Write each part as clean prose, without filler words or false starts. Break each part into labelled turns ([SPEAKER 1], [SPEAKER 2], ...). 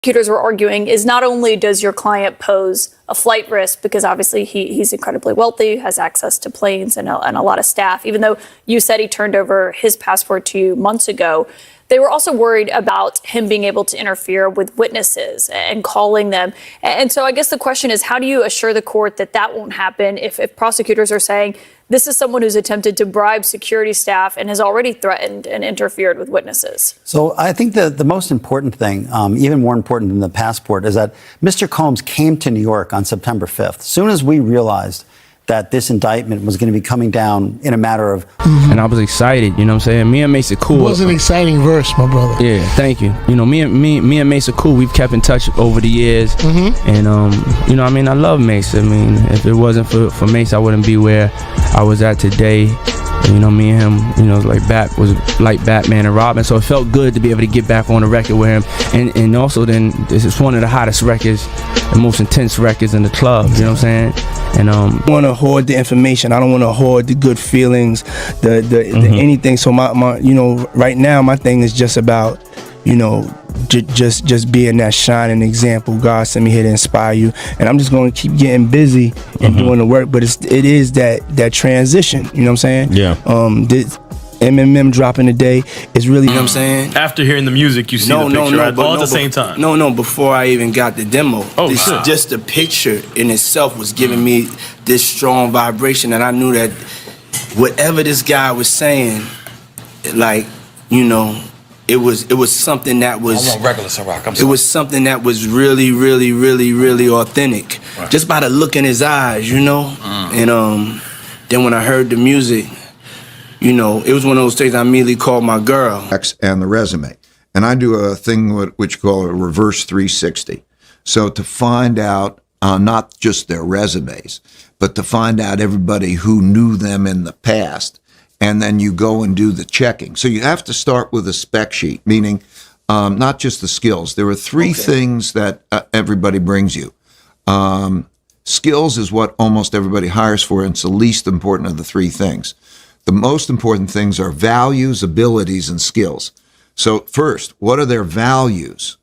[SPEAKER 1] prosecutors were arguing is not only does your client pose a flight risk, because obviously he's incredibly wealthy, has access to planes and a lot of staff, even though you said he turned over his passport to you months ago, they were also worried about him being able to interfere with witnesses and calling them. And so I guess the question is, how do you assure the court that that won't happen if prosecutors are saying this is someone who's attempted to bribe security staff and has already threatened and interfered with witnesses?
[SPEAKER 2] So I think the most important thing, even more important than the passport, is that Mr. Combs came to New York on September 5th. As soon as we realized that this indictment was going to be coming down in a matter of...
[SPEAKER 3] And I was excited, you know what I'm saying? Me and Mace are cool.
[SPEAKER 4] It was an exciting verse, my brother.
[SPEAKER 3] Yeah, thank you. You know, me and Mace are cool. We've kept in touch over the years. And, you know, I mean, I love Mace. I mean, if it wasn't for Mace, I wouldn't be where I was at today. You know, me and him, you know, was like Batman and Robin. So it felt good to be able to get back on the record with him. And also then, this is one of the hottest records, the most intense records in the club, you know what I'm saying? And I don't want to hoard the information. I don't want to hoard the good feelings, the anything. So my you know, right now my thing is just about, you know, just being that shining example. God sent me here to inspire you, and I'm just going to keep getting busy and doing the work. But it is that transition. You know what I'm saying?
[SPEAKER 5] Yeah.
[SPEAKER 3] MMM dropping today is really, you know what I'm saying?
[SPEAKER 5] After hearing the music, you see the picture, right? All at the same time.
[SPEAKER 3] No, before I even got the demo.
[SPEAKER 5] Oh, shit.
[SPEAKER 3] Just the picture in itself was giving me this strong vibration, and I knew that whatever this guy was saying, like, you know, it was something that was...
[SPEAKER 6] I want regular Ciroc. I'm sorry.
[SPEAKER 3] It was something that was really, really, really, really authentic.
[SPEAKER 6] Right.
[SPEAKER 3] Just by the look in his eyes, you know? And then when I heard the music, you know, it was one of those things I immediately called my girl.
[SPEAKER 7] And the resume. And I do a thing which you call a reverse 360. So to find out not just their resumes, but to find out everybody who knew them in the past, and then you go and do the checking. So you have to start with a spec sheet, meaning not just the skills. There are three things that everybody brings you. Skills is what almost everybody hires for, and it's the least important of the three things. The most important things are values, abilities, and skills. So first, what are their values?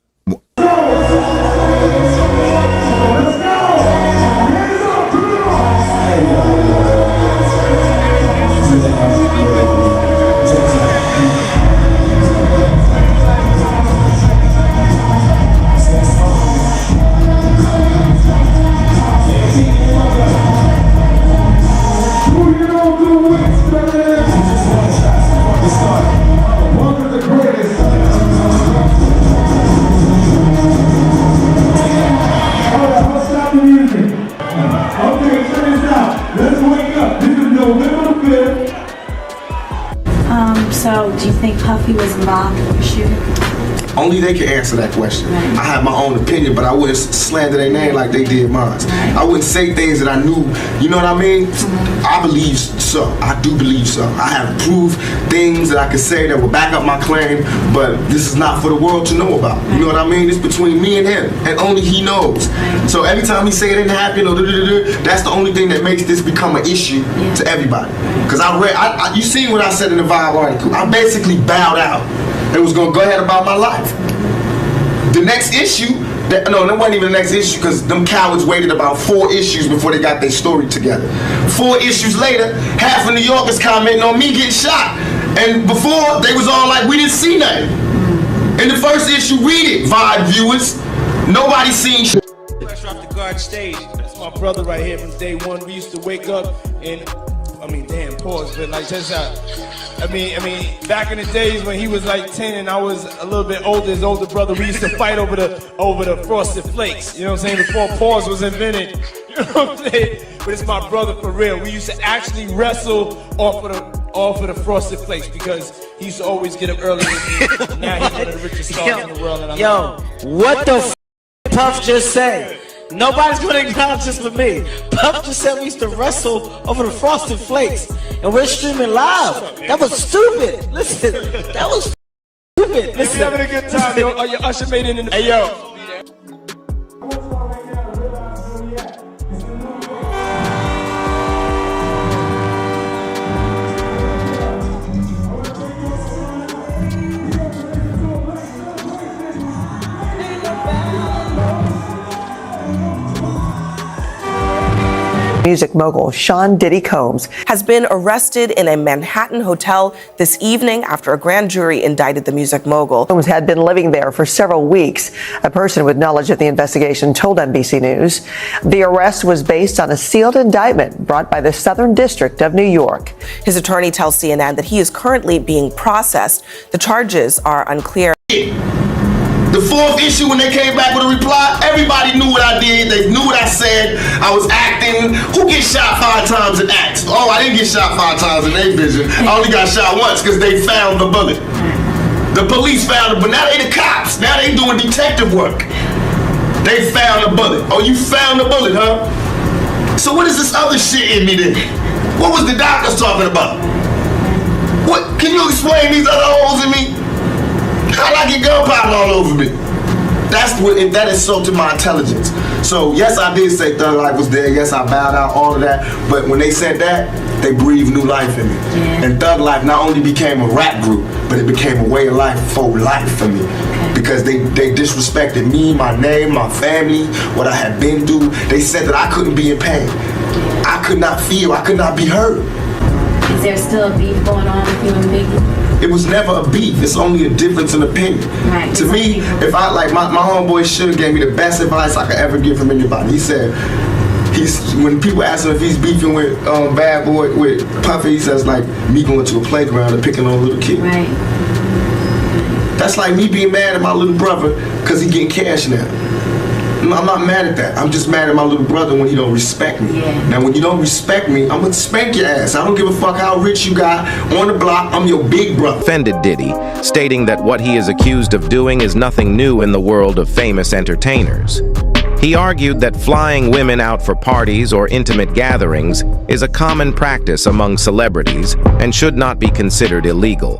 [SPEAKER 8] So, do you think Puffy was involved in the shooting?
[SPEAKER 9] Only they can answer that question. I have my own opinion, but I wouldn't slander their name like they did mine. I wouldn't say things that I knew, you know what I mean? I believe so. I do believe so. I have proved things that I could say that will back up my claim, but this is not for the world to know about. You know what I mean? It's between me and him, and only he knows. So every time he say it didn't happen, or that's the only thing that makes this become an issue to everybody. Because you seen what I said in the Vibe article. I basically bowed out and was gonna go ahead about my life. The next issue, that wasn't even the next issue, because them cowards waited about 4 issues before they got their story together. 4 issues later, half of New Yorkers commenting on me getting shot. And before, they was all like, we didn't see nothing. In the first issue, read it, Vibe viewers. Nobody seen shit.
[SPEAKER 10] Fresh off the guard stage. That's my brother right here from day one. We used to wake up and, damn, pause, but like just back in the days when he was like 10 and I was a little bit older, his older brother, we used to fight over the Frosted Flakes. You know what I'm saying? Before pause was invented. You know what I'm saying? But it's my brother for real. We used to actually wrestle off of the Frosted Flakes because he used to always get up early with me. Now he's one of the richest stars in the world. And
[SPEAKER 11] What the f Puff just say? Nobody's gonna acknowledge this but me. Puff just said we used to wrestle over the Frosted Flakes, and we're streaming live. That was stupid. Listen, that was stupid.
[SPEAKER 10] Listen, having a good time, yo. Oh, your Usher made it in the. Hey, yo.
[SPEAKER 8] Ain't nobody
[SPEAKER 6] Music mogul Sean "Diddy" Combs has been arrested in a Manhattan hotel this evening after a grand jury indicted the music mogul. Combs had been living there for several weeks. A person with knowledge of the investigation told NBC News the arrest was based on a sealed indictment brought by the Southern District of New York. His attorney tells CNN that he is currently being processed. The charges are unclear.
[SPEAKER 9] The fourth issue, when they came back with a reply, everybody knew what I did. They knew what I said. I was acting. Who gets shot 5 times in acts? Oh, I didn't get shot 5 times in their vision. I only got shot once because they found the bullet. The police found it, but now they the cops. Now they doing detective work. They found the bullet. Oh, you found the bullet, huh? So what is this other shit in me then? What was the doctors talking about? What? Can you explain these other holes in me? I like it gunpowder all over me. That insulted my intelligence. So yes, I did say Thug Life was dead. Yes, I bowed out, all of that. But when they said that, they breathed new life in me. Yeah. And Thug Life not only became a rap group, but it became a way of life for life for me. Because they disrespected me, my name, my family, what I had been through. They said that I couldn't be in pain. I could not feel. I could not be hurt.
[SPEAKER 8] Is there still a beef going on with you and Biggie?
[SPEAKER 9] It was never a beef. It's only a difference in opinion. Right. To me, if I like my homeboy Sugar gave me the best advice I could ever get from anybody. He said when people ask him if he's beefing with Bad Boy with Puffy, he says like me going to a playground and picking on a little kid. Right. That's like me being mad at my little brother because he getting cash now. I'm not mad at that. I'm just mad at my little brother when he don't respect me. Yeah. Now, when you don't respect me, I'm gonna spank your ass. I don't give a fuck how rich you got on the block. I'm your big brother.
[SPEAKER 12] Offended Diddy, stating that what he is accused of doing is nothing new in the world of famous entertainers. He argued that flying women out for parties or intimate gatherings is a common practice among celebrities and should not be considered illegal.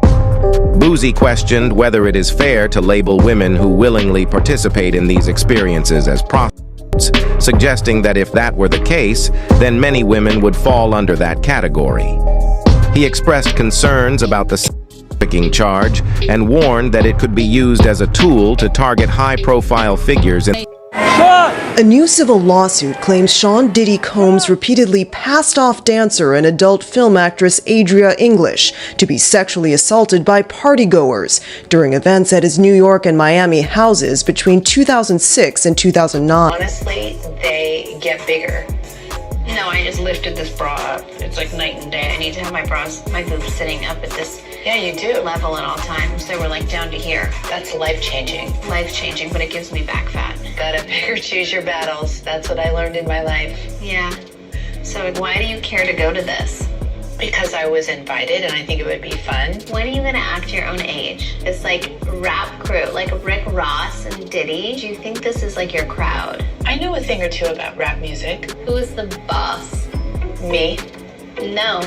[SPEAKER 12] Boozy questioned whether it is fair to label women who willingly participate in these experiences as prostitutes, suggesting that if that were the case, then many women would fall under that category. He expressed concerns about the trafficking charge and warned that it could be used as a tool to target high-profile figures in
[SPEAKER 6] A new civil lawsuit claims Sean "Diddy" Combs repeatedly passed off dancer and adult film actress Adria English to be sexually assaulted by partygoers during events at his New York and Miami houses between 2006 and 2009.
[SPEAKER 13] Honestly, they get bigger. No, I just lifted this bra up. It's like night and day. I need to have my boobs sitting up at this level at all times. They were like down to here. That's life-changing. Life-changing, but it gives me back fat. Gotta pick or choose your battles. That's what I learned in my life. Yeah. So why do you care to go to this? Because I was invited and I think it would be fun. When are you gonna act your own age? It's like rap crew, like Rick Ross and Diddy. Do you think this is like your crowd? I know a thing or two about rap music. Who is the boss? Me? No.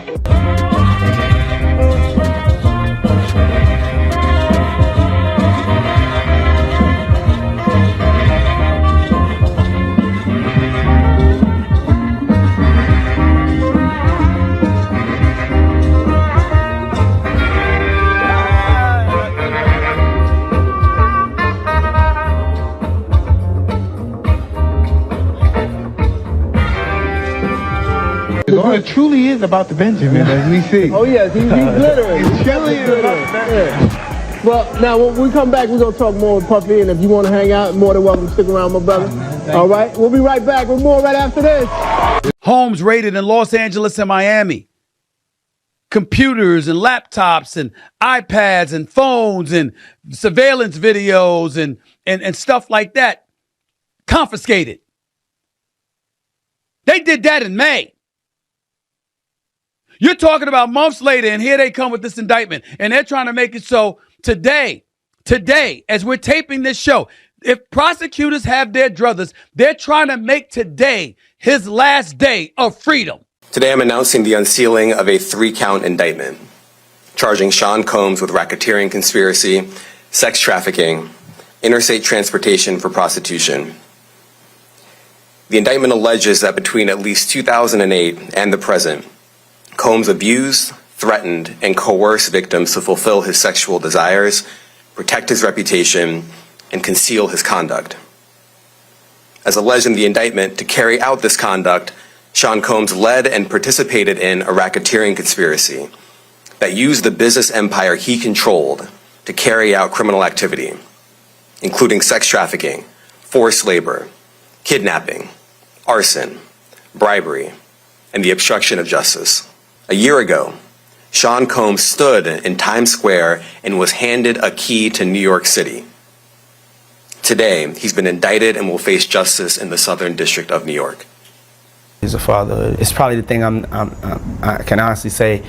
[SPEAKER 14] It truly is about the Benjamin, as we see.
[SPEAKER 10] Oh yes, he's glittering. It truly is about the Benjamin. Yeah. Well, now when we come back, we're gonna talk more with Puffy, and if you want to hang out, more than welcome to stick around, my brother. All right, we'll be right back with more right after this.
[SPEAKER 15] Homes raided in Los Angeles and Miami. Computers and laptops and iPads and phones and surveillance videos and stuff like that confiscated. They did that in May. You're talking about months later, and here they come with this indictment, and they're trying to make it so today, as we're taping this show, if prosecutors have their druthers, they're trying to make today his last day of freedom.
[SPEAKER 16] Today I'm announcing the unsealing of a 3-count indictment, charging Sean Combs with racketeering conspiracy, sex trafficking, interstate transportation for prostitution. The indictment alleges that between at least 2008 and the present, Combs abused, threatened, and coerced victims to fulfill his sexual desires, protect his reputation, and conceal his conduct. As alleged in the indictment, to carry out this conduct, Sean Combs led and participated in a racketeering conspiracy that used the business empire he controlled to carry out criminal activity, including sex trafficking, forced labor, kidnapping, arson, bribery, and the obstruction of justice. A year ago, Sean Combs stood in Times Square and was handed a key to New York City. Today, he's been indicted and will face justice in the Southern District of New York.
[SPEAKER 3] As a father, it's probably the thing I can honestly say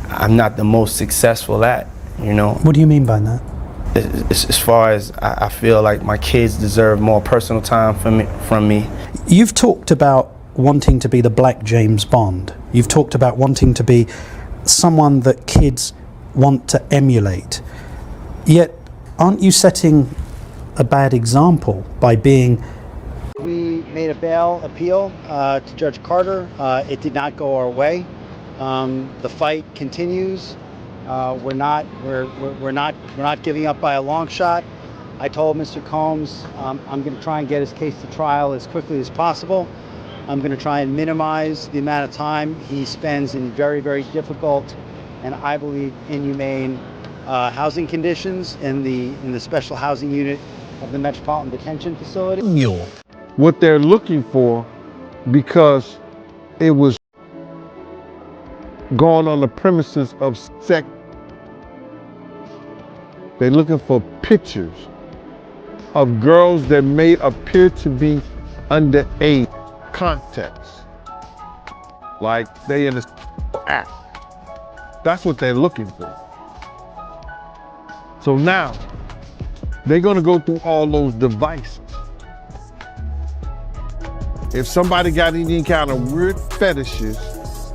[SPEAKER 3] I'm not the most successful at, you know.
[SPEAKER 17] What do you mean by that?
[SPEAKER 3] As far as I feel like my kids deserve more personal time from me.
[SPEAKER 17] You've talked about wanting to be the Black James Bond. You've talked about wanting to be someone that kids want to emulate. Yet, aren't you setting a bad example by being...
[SPEAKER 2] We made a bail appeal to Judge Carter. It did not go our way. The fight continues. We're not giving up by a long shot. I told Mr. Combs I'm going to try and get his case to trial as quickly as possible. I'm going to try and minimize the amount of time he spends in very, very difficult and I believe inhumane housing conditions in the special housing unit of the Metropolitan Detention Facility.
[SPEAKER 14] What they're looking for, because it was going on the premises of sex. They're looking for pictures of girls that may appear to be underage. Context, like they in a act. That's what they're looking for. So now they're gonna go through all those devices. If somebody got any kind of weird fetishes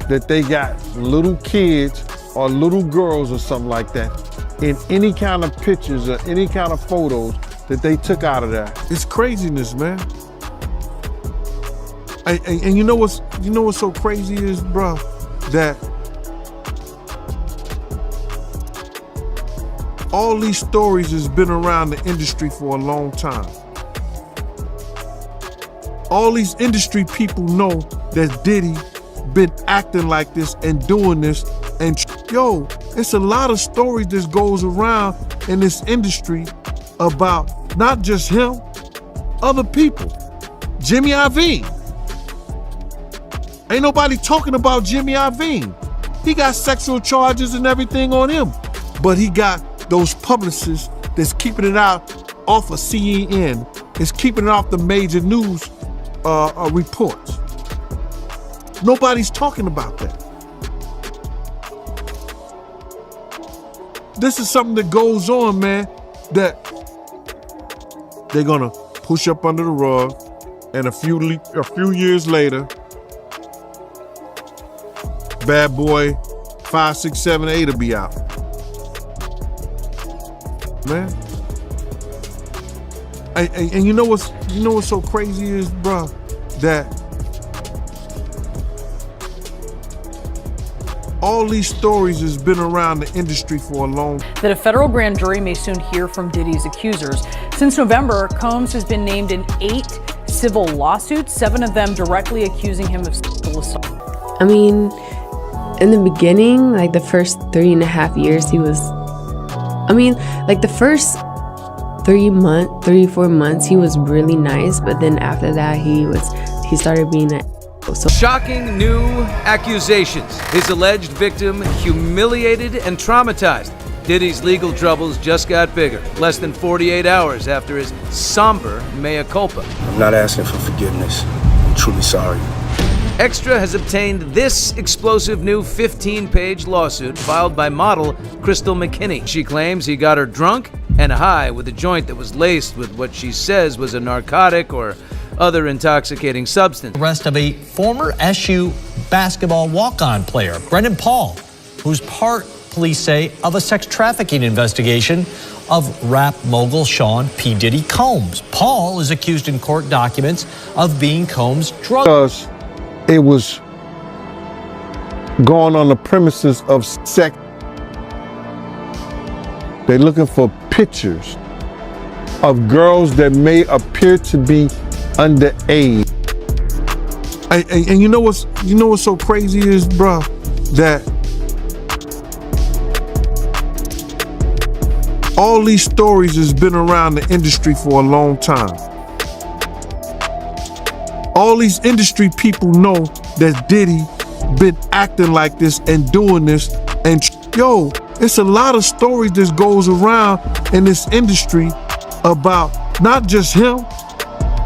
[SPEAKER 14] that they got little kids or little girls or something like that in any kind of pictures or any kind of photos that they took out of there, it's craziness, man. And you know what's so crazy is, bro, that all these stories has been around the industry for a long time. All these industry people know that Diddy been acting like this and doing this, and yo, it's a lot of stories that goes around in this industry about not just him, other people. Jimmy Iovine. Ain't nobody talking about Jimmy Iovine. He got sexual charges and everything on him, but he got those publicists that's keeping it out off of CNN. It's keeping it off the major news reports. Nobody's talking about that. This is something that goes on, man, that they're gonna push up under the rug, and a few years later, Bad Boy 5, 6, 7, 8 will be out. Man. And you know what's so crazy is, bro, that all these stories has been around the industry for a long time.
[SPEAKER 18] That a federal grand jury may soon hear from Diddy's accusers. Since November, Combs has been named in 8 civil lawsuits, 7 of them directly accusing him of sexual assault.
[SPEAKER 19] I mean, in the beginning, like the first 3.5 years, he was, like the first 3, 4 months, he was really nice, but then after that, he started being an so
[SPEAKER 20] shocking new accusations. His alleged victim humiliated and traumatized. Diddy's legal troubles just got bigger, less than 48 hours after his somber mea culpa.
[SPEAKER 21] I'm not asking for forgiveness. I'm truly sorry.
[SPEAKER 20] Extra has obtained this explosive new 15-page lawsuit filed by model Crystal McKinney. She claims he got her drunk and high with a joint that was laced with what she says was a narcotic or other intoxicating substance.
[SPEAKER 22] Arrest of a former SU basketball walk-on player, Brendan Paul, who's part, police say, of a sex trafficking investigation of rap mogul Sean P. Diddy Combs. Paul is accused in court documents of being Combs' drug.
[SPEAKER 14] Because it was going on the premises of sex. They're looking for pictures of girls that may appear to be underage. And you know what's so crazy is, bruh, that all these stories has been around the industry for a long time. All these industry people know that Diddy been acting like this and doing this, and yo, it's a lot of stories that goes around in this industry about not just him,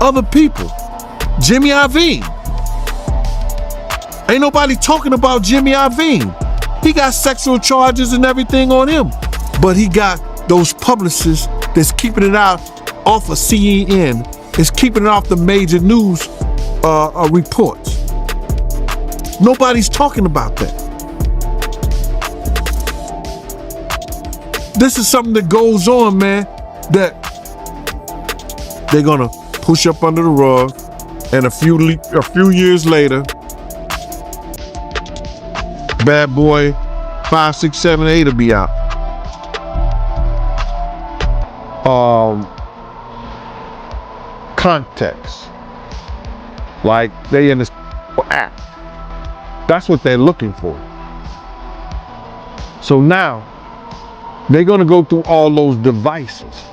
[SPEAKER 14] other people. Jimmy Iovine. Ain't nobody talking about Jimmy Iovine. He got sexual charges and everything on him, but he got those publicists that's keeping it out off of CNN. It's keeping it off the major news reports. Nobody's talking about that. This is something that goes on, man, that they're gonna push up under the rug, and a few years later, Bad Boy 5, 6, 7, 8 will be out. Context. Like they in this app. That's what they're looking for. So now, they're gonna go through all those devices.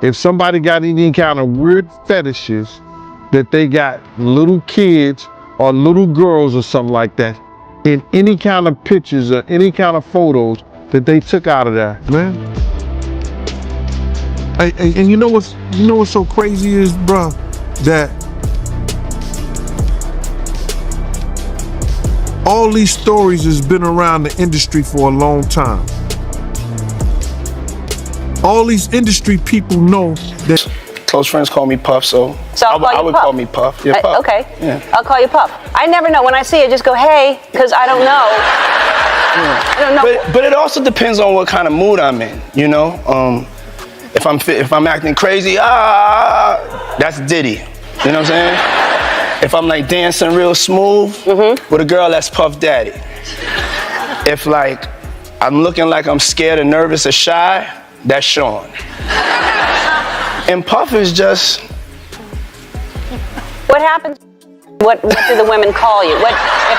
[SPEAKER 14] If somebody got any kind of weird fetishes that they got little kids or little girls or something like that in any kind of pictures or any kind of photos that they took out of there, man. And you know what's so crazy is, bruh, that all these stories has been around the industry for a long time. All these industry people know that.
[SPEAKER 21] Close friends call me Puff, so I would call me Puff. Yeah, Puff.
[SPEAKER 1] Okay,
[SPEAKER 21] yeah.
[SPEAKER 1] I'll call you Puff. I never know. When I see it, just go, hey, because I don't know. I don't know.
[SPEAKER 21] But it also depends on what kind of mood I'm in, you know? If I'm acting crazy, that's Diddy. You know what I'm saying? If I'm like dancing real smooth with a girl, that's Puff Daddy. If like I'm looking like I'm scared or nervous or shy, that's Sean. And Puff is just.
[SPEAKER 1] What happens? What do the women call you?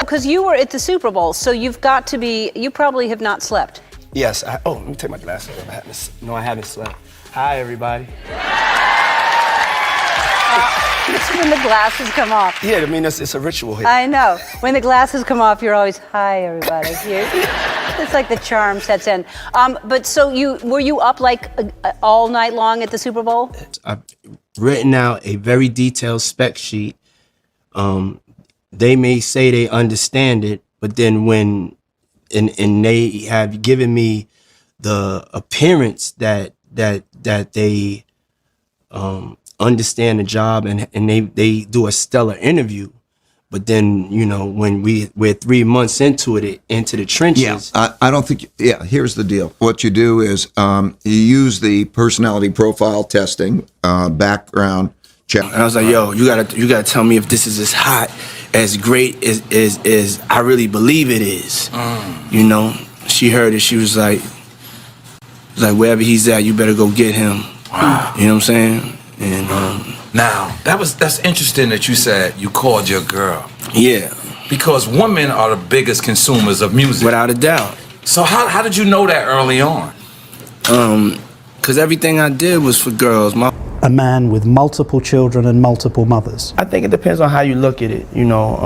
[SPEAKER 1] Because you were at the Super Bowl, so you've got to be. You probably have not slept.
[SPEAKER 21] Yes. Let me take my glasses off. I haven't slept. Hi, everybody.
[SPEAKER 1] It's when the glasses come off.
[SPEAKER 21] Yeah, I mean, it's a ritual here.
[SPEAKER 1] I know. When the glasses come off, you're always, hi, everybody. It's like the charm sets in. But so were you up like all night long at the Super Bowl?
[SPEAKER 3] I've written out a very detailed spec sheet. They may say they understand it, but then when and they have given me the appearance that they understand the job and they do a stellar interview. But then, you know, when we're 3 months into the trenches.
[SPEAKER 7] Yeah, I don't think, here's the deal. What you do is you use the personality profile testing, background check.
[SPEAKER 3] And I was like, yo, you gotta tell me if this is as hot, as great as I really believe it is. You know, she heard it, she was like, wherever he's at, you better go get him.
[SPEAKER 4] Wow.
[SPEAKER 3] You know what I'm saying? And
[SPEAKER 4] now that's interesting that you said you called your girl.
[SPEAKER 3] Yeah.
[SPEAKER 4] Because women are the biggest consumers of music.
[SPEAKER 3] Without a doubt.
[SPEAKER 4] So how did you know that early on?
[SPEAKER 3] Because everything I did was for girls.
[SPEAKER 17] A man with multiple children and multiple mothers.
[SPEAKER 3] I think it depends on how you look at it. You know,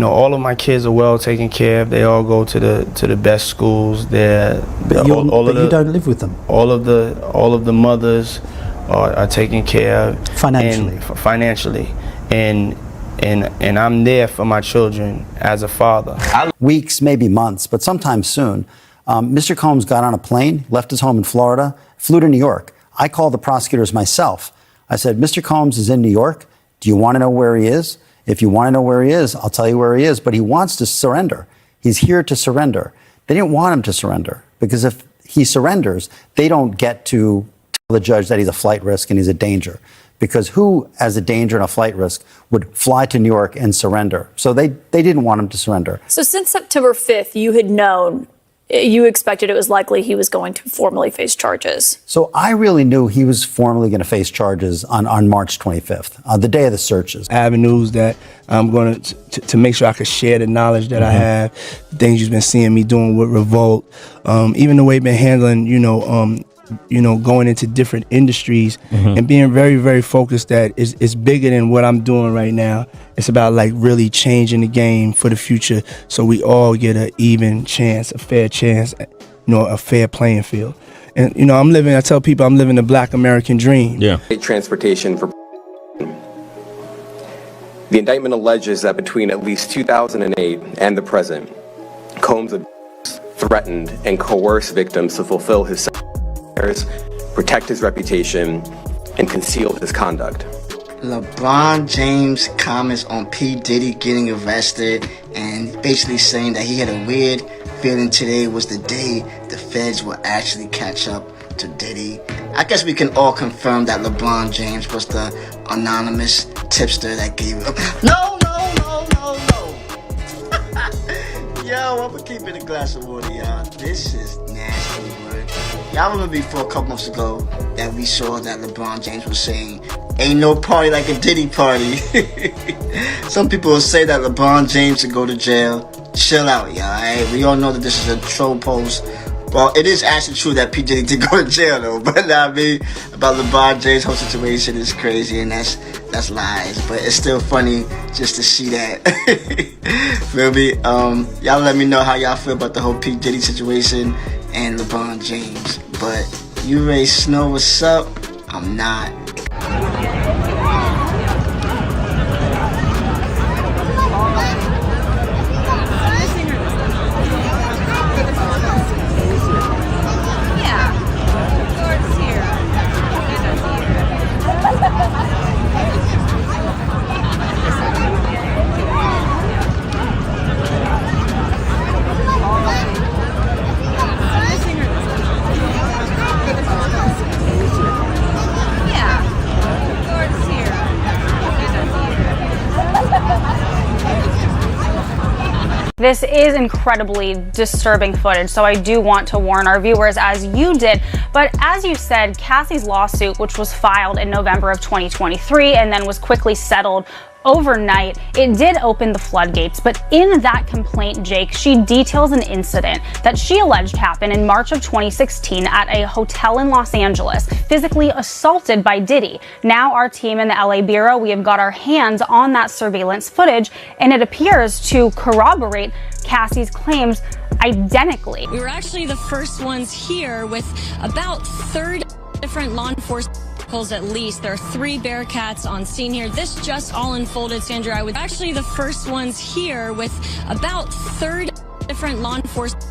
[SPEAKER 3] all of my kids are well taken care of. They all go to the best schools.
[SPEAKER 17] But you don't live with them.
[SPEAKER 3] All of the mothers are taken care of
[SPEAKER 17] financially.
[SPEAKER 3] And I'm there for my children as a father.
[SPEAKER 2] Weeks, maybe months, but sometime soon, Mr. Combs got on a plane, left his home in Florida, flew to New York. I called the prosecutors myself. I said, Mr. Combs is in New York. Do you want to know where he is? If you want to know where he is, I'll tell you where he is. But he wants to surrender. He's here to surrender. They didn't want him to surrender because if he surrenders, they don't get to tell the judge that he's a flight risk and he's a danger. Because who, as a danger and a flight risk, would fly to New York and surrender? So they didn't want him to surrender.
[SPEAKER 23] So since September 5th, you had known
[SPEAKER 5] you expected it was likely he was going to formally face charges.
[SPEAKER 2] So I really knew he was formally going to face charges on March 25th, the day of the searches.
[SPEAKER 10] Avenues that I'm going to make sure I could share the knowledge that I have, the things you've been seeing me doing with Revolt, even the way you've been handling, going into different industries and being very, very focused that is bigger than what I'm doing right now. It's about like really changing the game for the future so we all get an even chance, a fair chance, a fair playing field. And, I tell people I'm living the Black American dream.
[SPEAKER 16] Yeah. Transportation for. The indictment alleges that between at least 2008 and the present, Combs threatened and coerced victims to fulfill his protect his reputation, and conceal his conduct.
[SPEAKER 11] LeBron James comments on P. Diddy getting arrested and basically saying that he had a weird feeling today was the day the feds will actually catch up to Diddy. I guess we can all confirm that LeBron James was the anonymous tipster that gave him. No! Yo, I'm gonna keep it a glass of water, y'all. This is nasty work. Y'all remember before a couple months ago that we saw that LeBron James was saying, ain't no party like a Diddy party. Some people will say that LeBron James should go to jail. Chill out, y'all, alright? We all know that this is a troll post. Well, it is actually true that P. Diddy did go to jail, though. But about LeBron James' whole situation is crazy, and that's lies. But it's still funny just to see that. Feel me? Y'all let me know how y'all feel about the whole P. Diddy situation and LeBron James. But you Ray Snow, what's up? I'm not.
[SPEAKER 23] This is incredibly disturbing footage, so I do want to warn our viewers, as you did. But as you said, Cassie's lawsuit, which was filed in November of 2023 and then was quickly settled overnight, it did open the floodgates. But in that complaint, Jake, she details an incident that she alleged happened in March of 2016 at a hotel in Los Angeles, physically assaulted by Diddy. Now our team in the LA Bureau, we have got our hands on that surveillance footage, and it appears to corroborate Cassie's claims identically.
[SPEAKER 24] We were actually the first ones here with about 30 different law enforcement at least. There are 3 Bearcats on scene here. This just all unfolded, Sandra. I was actually the first ones here with about 30 different law enforcement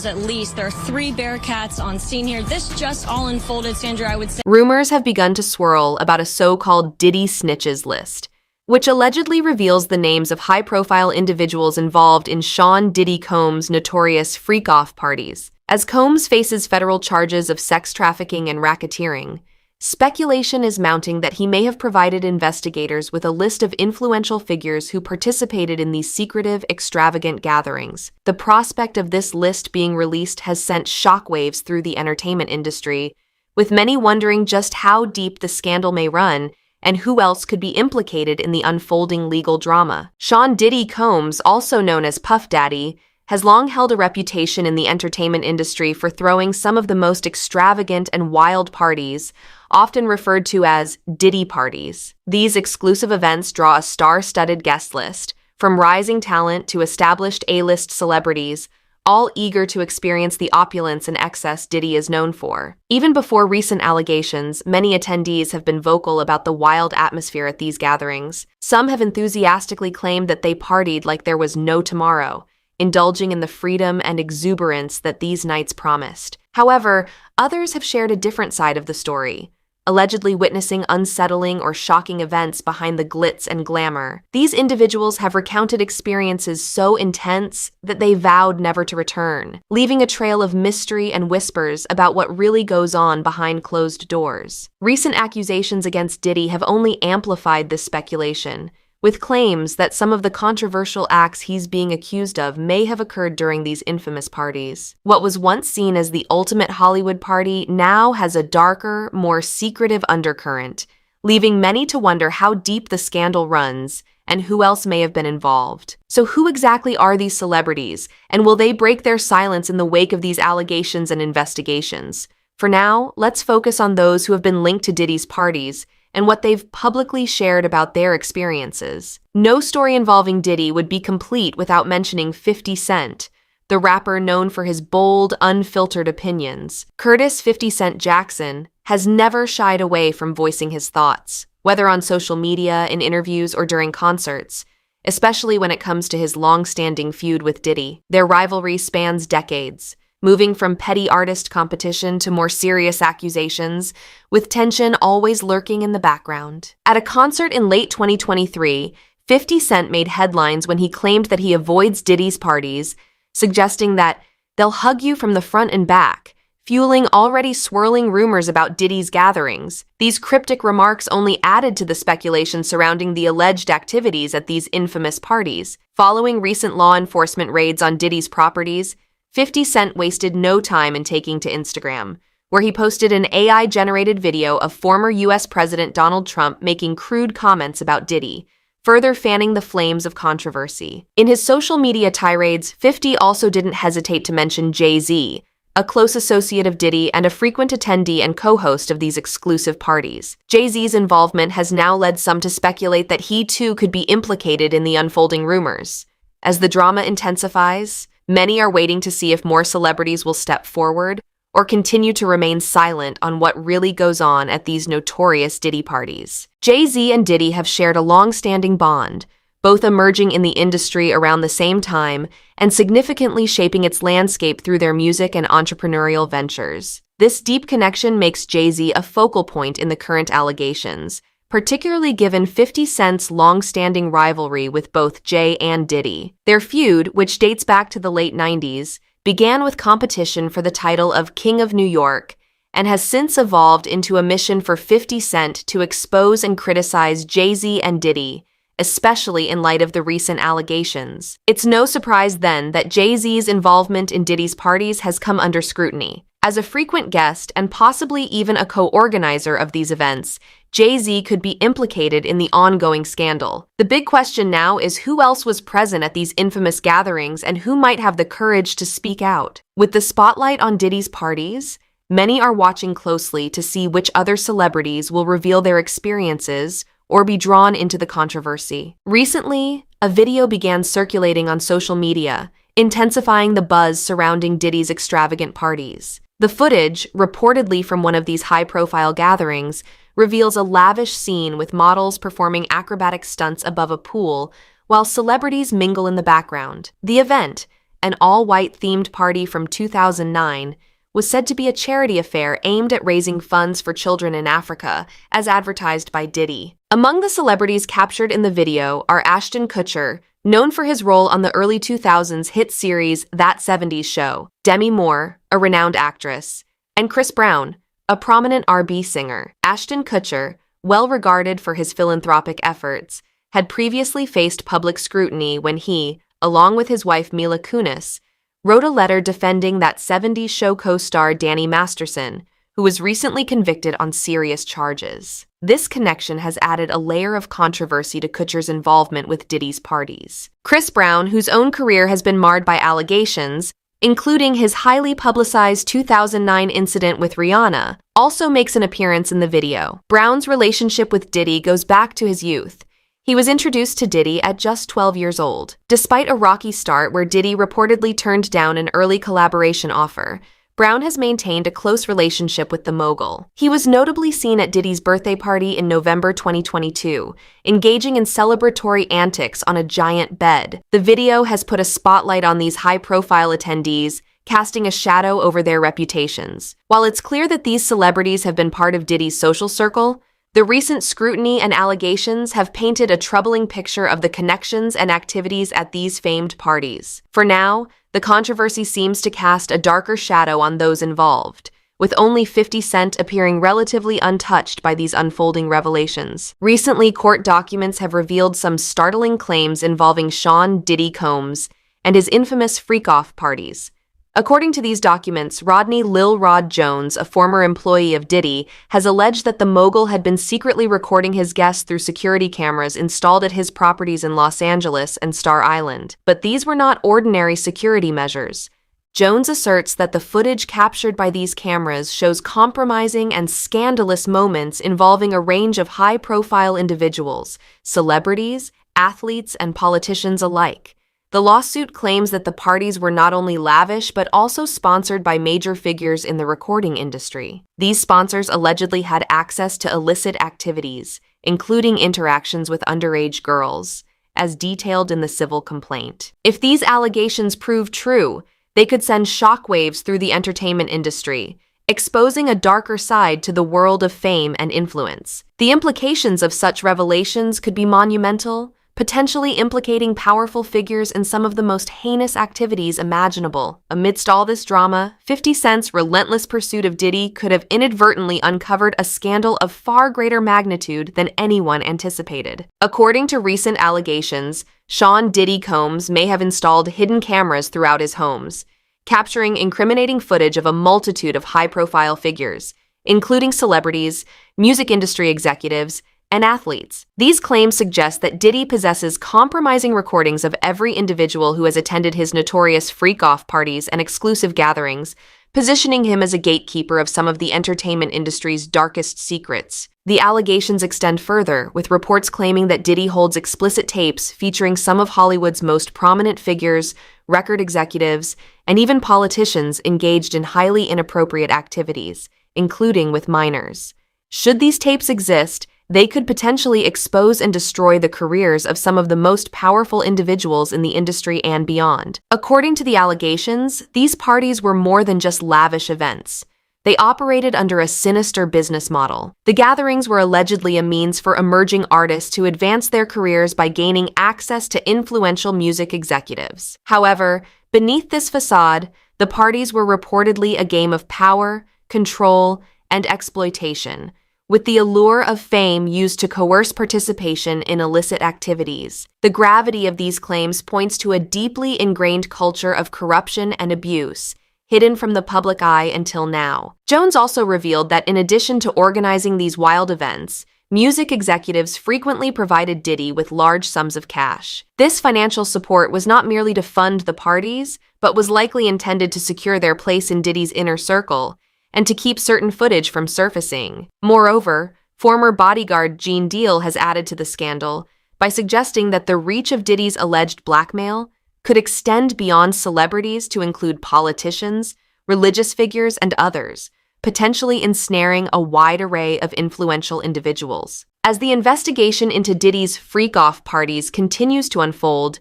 [SPEAKER 24] at least. There are 3 Bearcats on scene here. This just all unfolded, Sandra. I would say.
[SPEAKER 25] Rumors have begun to swirl about a so-called DIDDY Snitches list, which allegedly reveals the names of high-profile individuals involved in Sean Diddy Combs' notorious FREAKOFF parties. As Combs faces federal charges of sex trafficking and racketeering, speculation is mounting that he may have provided investigators with a list of influential figures who participated in these secretive, extravagant gatherings. The prospect of this list being released has sent shockwaves through the entertainment industry, with many wondering just how deep the scandal may run and who else could be implicated in the unfolding legal drama. Sean Diddy Combs, also known as Puff Daddy, has long held a reputation in the entertainment industry for throwing some of the most extravagant and wild parties, often referred to as Diddy parties. These exclusive events draw a star-studded guest list, from rising talent to established A-list celebrities, all eager to experience the opulence and excess Diddy is known for. Even before recent allegations, many attendees have been vocal about the wild atmosphere at these gatherings. Some have enthusiastically claimed that they partied like there was no tomorrow, indulging in the freedom and exuberance that these nights promised. However, others have shared a different side of the story, allegedly witnessing unsettling or shocking events behind the glitz and glamour. These individuals have recounted experiences so intense that they vowed never to return, leaving a trail of mystery and whispers about what really goes on behind closed doors. Recent accusations against Diddy have only amplified this speculation, with claims that some of the controversial acts he's being accused of may have occurred during these infamous parties. What was once seen as the ultimate Hollywood party now has a darker, more secretive undercurrent, leaving many to wonder how deep the scandal runs and who else may have been involved. So who exactly are these celebrities, and will they break their silence in the wake of these allegations and investigations? For now, let's focus on those who have been linked to Diddy's parties and what they've publicly shared about their experiences. No story involving Diddy would be complete without mentioning 50 Cent, the rapper known for his bold, unfiltered opinions. Curtis 50 Cent Jackson has never shied away from voicing his thoughts, whether on social media, in interviews, or during concerts, especially when it comes to his long-standing feud with Diddy. Their rivalry spans decades, moving from petty artist competition to more serious accusations, with tension always lurking in the background. At a concert in late 2023, 50 Cent made headlines when he claimed that he avoids Diddy's parties, suggesting that they'll hug you from the front and back, fueling already swirling rumors about Diddy's gatherings. These cryptic remarks only added to the speculation surrounding the alleged activities at these infamous parties. Following recent law enforcement raids on Diddy's properties, 50 Cent wasted no time in taking to Instagram, where he posted an AI-generated video of former U.S. President Donald Trump making crude comments about Diddy, further fanning the flames of controversy. In his social media tirades, 50 also didn't hesitate to mention Jay-Z, a close associate of Diddy and a frequent attendee and co-host of these exclusive parties. Jay-Z's involvement has now led some to speculate that he too could be implicated in the unfolding rumors. As the drama intensifies, many are waiting to see if more celebrities will step forward or continue to remain silent on what really goes on at these notorious Diddy parties. Jay-Z and Diddy have shared a long-standing bond, both emerging in the industry around the same time and significantly shaping its landscape through their music and entrepreneurial ventures. This deep connection makes Jay-Z a focal point in the current allegations, particularly given 50 Cent's long-standing rivalry with both Jay and Diddy. Their feud, which dates back to the late 90s, began with competition for the title of King of New York and has since evolved into a mission for 50 Cent to expose and criticize Jay-Z and Diddy, especially in light of the recent allegations. It's no surprise then that Jay-Z's involvement in Diddy's parties has come under scrutiny. As a frequent guest and possibly even a co-organizer of these events, Jay-Z could be implicated in the ongoing scandal. The big question now is who else was present at these infamous gatherings and who might have the courage to speak out. With the spotlight on Diddy's parties, many are watching closely to see which other celebrities will reveal their experiences or be drawn into the controversy. Recently, a video began circulating on social media, intensifying the buzz surrounding Diddy's extravagant parties. The footage, reportedly from one of these high-profile gatherings, reveals a lavish scene with models performing acrobatic stunts above a pool while celebrities mingle in the background. The event, an all-white themed party from 2009, was said to be a charity affair aimed at raising funds for children in Africa, as advertised by Diddy. Among the celebrities captured in the video are Ashton Kutcher, known for his role on the early 2000s hit series That 70s Show, Demi Moore, a renowned actress, and Chris Brown, a prominent R&B singer. Ashton Kutcher, well regarded for his philanthropic efforts, had previously faced public scrutiny when he, along with his wife Mila Kunis, wrote a letter defending That 70s Show co-star Danny Masterson, who was recently convicted on serious charges. This connection has added a layer of controversy to Kutcher's involvement with Diddy's parties. Chris Brown, whose own career has been marred by allegations, including his highly publicized 2009 incident with Rihanna, also makes an appearance in the video. Brown's relationship with Diddy goes back to his youth. He was introduced to Diddy at just 12 years old. Despite a rocky start where Diddy reportedly turned down an early collaboration offer, Brown has maintained a close relationship with the mogul. He was notably seen at Diddy's birthday party in November 2022, engaging in celebratory antics on a giant bed. The video has put a spotlight on these high-profile attendees, casting a shadow over their reputations. While it's clear that these celebrities have been part of Diddy's social circle, the recent scrutiny and allegations have painted a troubling picture of the connections and activities at these famed parties. For now, the controversy seems to cast a darker shadow on those involved, with only 50 Cent appearing relatively untouched by these unfolding revelations. Recently, court documents have revealed some startling claims involving Sean Diddy Combs and his infamous FREAKOFF parties. According to these documents, Rodney Lil Rod Jones, a former employee of Diddy, has alleged that the mogul had been secretly recording his guests through security cameras installed at his properties in Los Angeles and Star Island. But these were not ordinary security measures. Jones asserts that the footage captured by these cameras shows compromising and scandalous moments involving a range of high-profile individuals, celebrities, athletes, and politicians alike. The lawsuit claims that the parties were not only lavish but also sponsored by major figures in the recording industry. These sponsors allegedly had access to illicit activities, including interactions with underage girls, as detailed in the civil complaint. If these allegations prove true, they could send shockwaves through the entertainment industry, exposing a darker side to the world of fame and influence. The implications of such revelations could be monumental, potentially implicating powerful figures in some of the most heinous activities imaginable. Amidst all this drama, 50 Cent's relentless pursuit of Diddy could have inadvertently uncovered a scandal of far greater magnitude than anyone anticipated. According to recent allegations, Sean Diddy Combs may have installed hidden cameras throughout his homes, capturing incriminating footage of a multitude of high-profile figures, including celebrities, music industry executives, and athletes. These claims suggest that Diddy possesses compromising recordings of every individual who has attended his notorious FREAKOFF parties and exclusive gatherings, positioning him as a gatekeeper of some of the entertainment industry's darkest secrets. The allegations extend further, with reports claiming that Diddy holds explicit tapes featuring some of Hollywood's most prominent figures, record executives, and even politicians engaged in highly inappropriate activities, including with minors. Should these tapes exist, they could potentially expose and destroy the careers of some of the most powerful individuals in the industry and beyond. According to the allegations, these parties were more than just lavish events. They operated under a sinister business model. The gatherings were allegedly a means for emerging artists to advance their careers by gaining access to influential music executives. However, beneath this facade, the parties were reportedly a game of power, control, and exploitation, with the allure of fame used to coerce participation in illicit activities. The gravity of these claims points to a deeply ingrained culture of corruption and abuse, hidden from the public eye until now. Jones also revealed that in addition to organizing these wild events, music executives frequently provided Diddy with large sums of cash. This financial support was not merely to fund the parties, but was likely intended to secure their place in Diddy's inner circle, and to keep certain footage from surfacing. Moreover, former bodyguard Gene Deal has added to the scandal by suggesting that the reach of Diddy's alleged blackmail could extend beyond celebrities to include politicians, religious figures, and others, potentially ensnaring a wide array of influential individuals. As the investigation into Diddy's FREAKOFF parties continues to unfold,